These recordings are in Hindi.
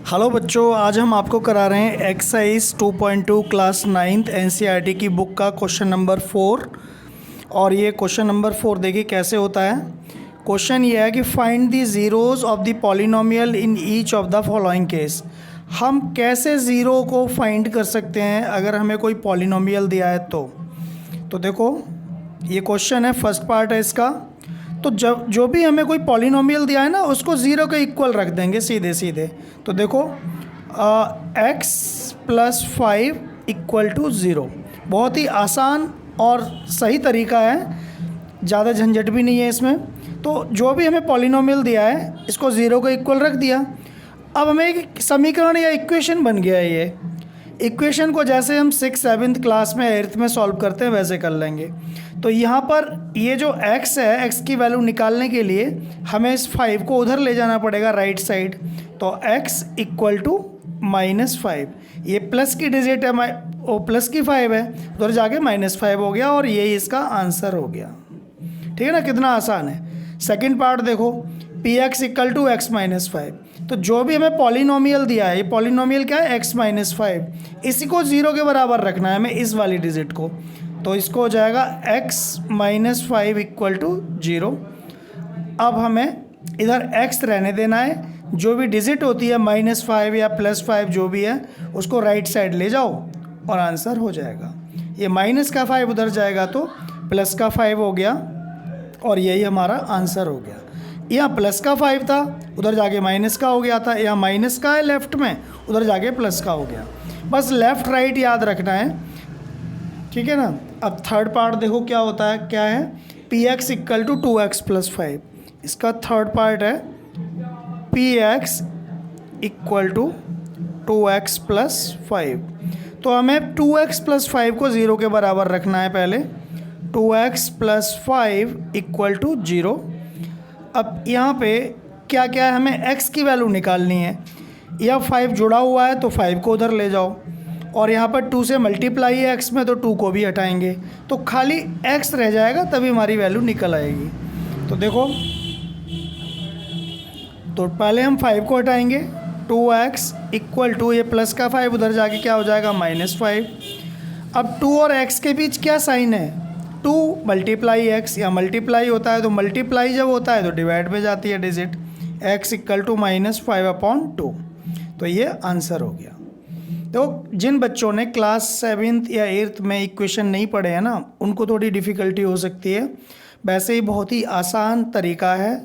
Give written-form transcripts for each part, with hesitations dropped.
हेलो बच्चों, आज हम आपको करा रहे हैं एक्सरसाइज 2.2 क्लास 9th एनसीईआरटी की बुक का क्वेश्चन नंबर 4। और ये क्वेश्चन नंबर 4 देखिए कैसे होता है। क्वेश्चन ये है कि find the zeros of the polynomial in each of the following case. हम कैसे ज़ीरो को फाइंड कर सकते हैं अगर हमें कोई पॉलिनोमियल दिया है तो देखो ये क्वेश्चन है, फर्स्ट पार्ट है इसका। तो जब जो भी हमें कोई पॉलिनोमियल दिया है ना उसको ज़ीरो के इक्वल रख देंगे सीधे सीधे। तो देखो x + 5 = 0। बहुत ही आसान और सही तरीका है, ज़्यादा झंझट भी नहीं है इसमें। तो जो भी हमें पॉलिनोमियल दिया है इसको ज़ीरो के इक्वल रख दिया। अब हमें एक समीकरण या इक्वेशन बन गया है। ये इक्वेशन को जैसे हम 6th 7th क्लास में 8th में सॉल्व करते हैं वैसे कर लेंगे। तो यहाँ पर ये जो x है, x की वैल्यू निकालने के लिए हमें इस 5 को उधर ले जाना पड़ेगा राइट साइड। तो x = -5, ये प्लस की डिजिट है, वो प्लस की 5 है, उधर जाके -5 हो गया और यही इसका आंसर हो गया। ठीक है ना, कितना आसान है। सेकंड पार्ट देखो, px = x - 5। तो जो भी हमें पॉलिनोमियल दिया है, ये पॉलिनोमियल क्या है, x - 5, इसी को 0 के बराबर रखना है हमें, इस वाली डिजिट को। तो इसको हो जाएगा x - 5 = 0। अब हमें इधर x रहने देना है, जो भी डिजिट होती है -5 या +5 जो भी है उसको राइट साइड ले जाओ और आंसर हो जाएगा। ये माइनस का 5 उधर जाएगा तो प्लस का 5 हो गया और यही हमारा आंसर हो गया। यहाँ प्लस का 5 था, उधर जाके माइनस का हो गया था। यहाँ माइनस का है लेफ़्ट में, उधर जाके प्लस का हो गया। बस लेफ़्ट राइट याद रखना है, ठीक है ना। अब थर्ड पार्ट देखो क्या होता है, क्या है, px = 2x + 5। इसका थर्ड पार्ट है px = 2x + 5। तो हमें 2x + 5 को 0 के बराबर रखना है पहले। 2x + 5 = 0। अब यहाँ पे क्या क्या है, हमें x की वैल्यू निकालनी है। यह 5 जुड़ा हुआ है तो 5 को उधर ले जाओ, और यहाँ पर 2 से मल्टीप्लाई है x में तो 2 को भी हटाएंगे तो खाली x रह जाएगा, तभी हमारी वैल्यू निकल आएगी। तो देखो, तो पहले हम 5 को हटाएंगे। 2x = ये प्लस का 5 उधर जाके क्या हो जाएगा, -5। अब 2 और x के बीच क्या साइन है, 2 × x, या मल्टीप्लाई होता है तो मल्टीप्लाई जब होता है तो डिवाइड में जाती है डिजिट। x = -5/2। तो ये आंसर हो गया। तो जिन बच्चों ने क्लास 7th या 8th में इक्वेशन नहीं पढ़े हैं ना, उनको थोड़ी डिफ़िकल्टी हो सकती है। वैसे ही बहुत ही आसान तरीका है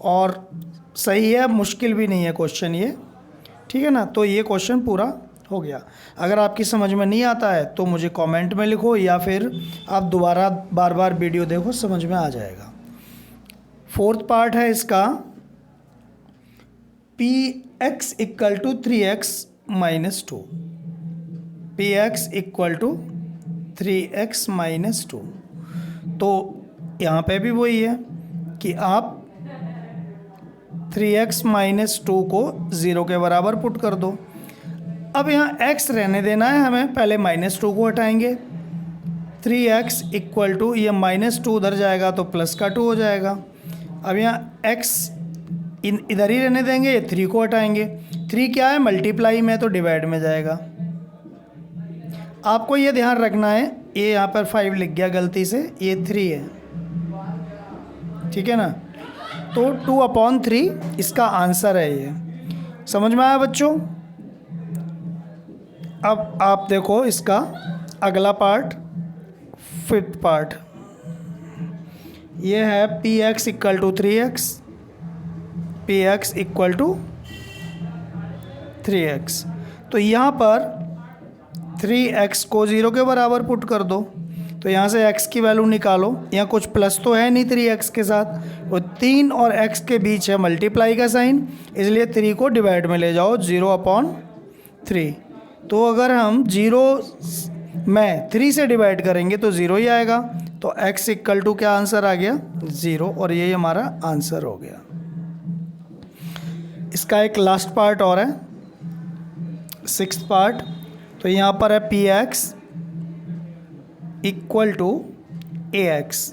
और सही है, मुश्किल भी नहीं है क्वेश्चन ये, ठीक है ना। तो ये क्वेश्चन पूरा हो गया। अगर आपकी समझ में नहीं आता है तो मुझे कमेंट में लिखो, या फिर आप दोबारा बार बार वीडियो देखो, समझ में आ जाएगा। फोर्थ पार्ट है इसका, px = 3x - 2। px = 3x - 2। तो यहाँ पे भी वही है कि आप 3x - 2 को 0 के बराबर पुट कर दो। अब यहाँ x रहने देना है हमें, पहले -2 को हटाएंगे। 3x = ये -2 उधर जाएगा तो प्लस का 2 हो जाएगा। अब यहाँ x इधर ही रहने देंगे, ये 3 को हटाएंगे। 3 क्या है, मल्टीप्लाई में तो डिवाइड में जाएगा। आपको ये ध्यान रखना है, ये यहाँ पर 5 लिख गया गलती से, ये 3 है, ठीक है ना। तो 2/3 इसका आंसर है। ये समझ में आया बच्चों। अब आप देखो इसका अगला पार्ट, फिफ्थ पार्ट, ये है px = 3x। px = 3x। तो यहाँ पर 3x को 0 के बराबर पुट कर दो। तो यहाँ से x की वैल्यू निकालो, यहाँ कुछ प्लस तो है नहीं 3x के साथ, वो 3 और x के बीच है मल्टीप्लाई का साइन, इसलिए 3 को डिवाइड में ले जाओ, 0/3। तो अगर हम 0 में 3 से डिवाइड करेंगे तो 0 ही आएगा। तो x = क्या आंसर आ गया, 0, और यही हमारा आंसर हो गया। इसका एक लास्ट पार्ट और है, 6th पार्ट। तो यहाँ पर है px = ax,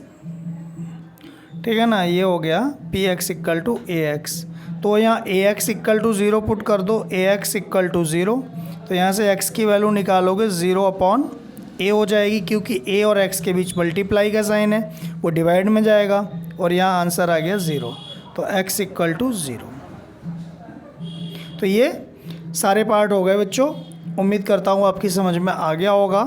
ठीक है ना। ये हो गया px = ax। तो यहाँ ए एक्स इक्वल टू 0 पुट कर दो, ए एक्स इक्वल टू 0। तो यहाँ से x की वैल्यू निकालोगे 0 अपॉन ए हो जाएगी, क्योंकि a और x के बीच मल्टीप्लाई का साइन है, वो डिवाइड में जाएगा और यहाँ आंसर आ गया 0। तो x इक्वल टू 0। तो ये सारे पार्ट हो गए बच्चों। उम्मीद करता हूँ आपकी समझ में आ गया होगा।